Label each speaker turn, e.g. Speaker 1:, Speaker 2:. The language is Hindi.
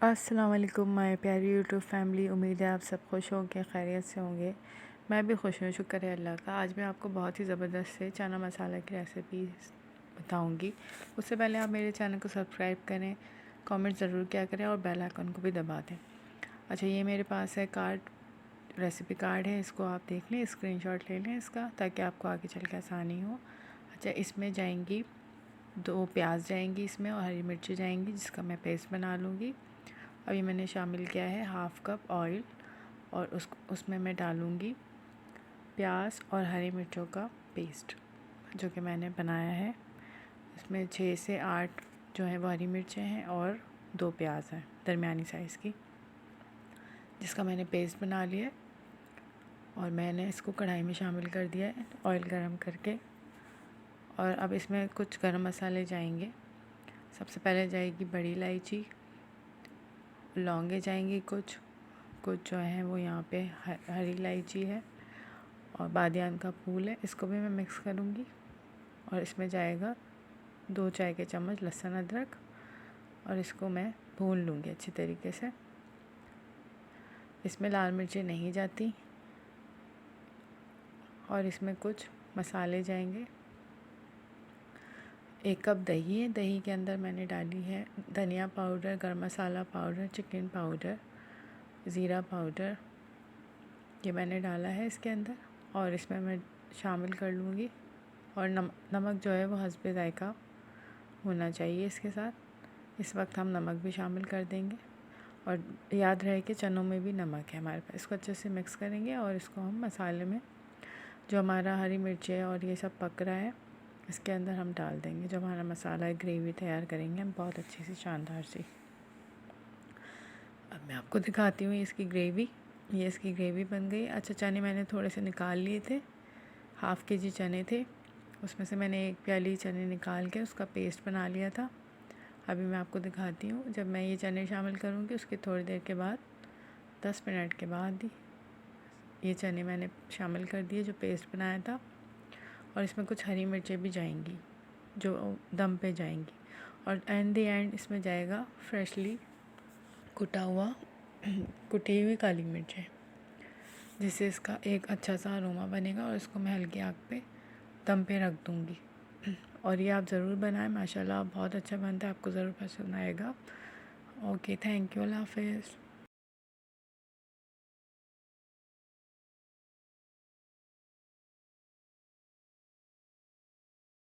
Speaker 1: अस्सलाम वालेकुम माय प्यारी यूट्यूब फैमिली। उम्मीद है आप सब खुश होंगे, खैरियत से होंगे। मैं भी खुश हूँ, शुक्र है अल्लाह का। आज मैं आपको बहुत ही ज़बरदस्त से चना मसाला की रेसिपी बताऊँगी। उससे पहले आप मेरे चैनल को सब्सक्राइब करें, कमेंट ज़रूर किया करें और बेल आइकन को भी दबा दें। अच्छा, ये मेरे पास है कार्ड, रेसिपी कार्ड है, इसको आप देख लें, स्क्रीनशॉट ले लें इसका, ताकि आपको आगे चल के आसानी हो। अच्छा, इसमें जाएंगी 2 प्याज जाएंगी इसमें, और हरी मिर्ची जाएंगी, जिसका मैं पेस्ट बना लूँगी। अभी मैंने शामिल किया है 1/2 कप ऑयल, और उसमें मैं डालूँगी प्याज और हरी मिर्चों का पेस्ट जो कि मैंने बनाया है। इसमें 6 से 8 जो है वो हरी मिर्चें हैं और 2 प्याज हैं दरमियानी साइज़ की, जिसका मैंने पेस्ट बना लिया है। और मैंने इसको कढ़ाई में शामिल कर दिया है ऑयल गरम करके। और अब इसमें कुछ गरम मसाले जाएंगे। सबसे पहले जाएगी बड़ी इलायची, लौंगे जाएंगी कुछ जो है वो यहाँ पे हरी इलायची है, और बादियान का फूल है, इसको भी मैं मिक्स करूँगी। और इसमें जाएगा 2 चाय के चम्मच लहसुन अदरक, और इसको मैं भून लूँगी अच्छी तरीके से। इसमें लाल मिर्चें नहीं जाती। और इसमें कुछ मसाले जाएंगे। 1 कप दही है, दही के अंदर मैंने डाली है धनिया पाउडर, गरम मसाला पाउडर, चिकन पाउडर, ज़ीरा पाउडर, ये मैंने डाला है इसके अंदर। और इसमें मैं शामिल कर लूँगी। और नमक जो है वो हस्बे ज़ायक़ा होना चाहिए इसके साथ। इस वक्त हम नमक भी शामिल कर देंगे। और याद रहे कि चनों में भी नमक है हमारे पास। इसको अच्छे से मिक्स करेंगे और इसको हम मसाले में, जो हमारा हरी मिर्ची और ये सब पक रहा है, इसके अंदर हम डाल देंगे। जो हमारा मसाला ग्रेवी तैयार करेंगे हम बहुत अच्छी सी, शानदार सी। अब मैं आपको दिखाती हूँ इसकी ग्रेवी। ये इसकी ग्रेवी बन गई। अच्छा, चने मैंने थोड़े से निकाल लिए थे, 1/2 kg चने थे, उसमें से मैंने 1 प्याली चने निकाल के उसका पेस्ट बना लिया था। अभी मैं आपको दिखाती हूँ, जब मैं ये चने शामिल करूँगी उसके थोड़ी देर के बाद, 10 मिनट के बाद ही ये चने मैंने शामिल कर दिए जो पेस्ट बनाया था। और इसमें कुछ हरी मिर्चें भी जाएंगी जो दम पे जाएंगी। और एंड द एंड इसमें जाएगा फ्रेशली कुटी हुई काली मिर्च है, जिससे इसका एक अच्छा सा अरोमा बनेगा। और इसको मैं हल्की आग पे दम पे रख दूँगी। और ये आप ज़रूर बनाएं, माशाल्लाह बहुत अच्छा बनता है, आपको ज़रूर पसंद आएगा। ओके, थैंक यू, अल्लाह हाफ़िज़।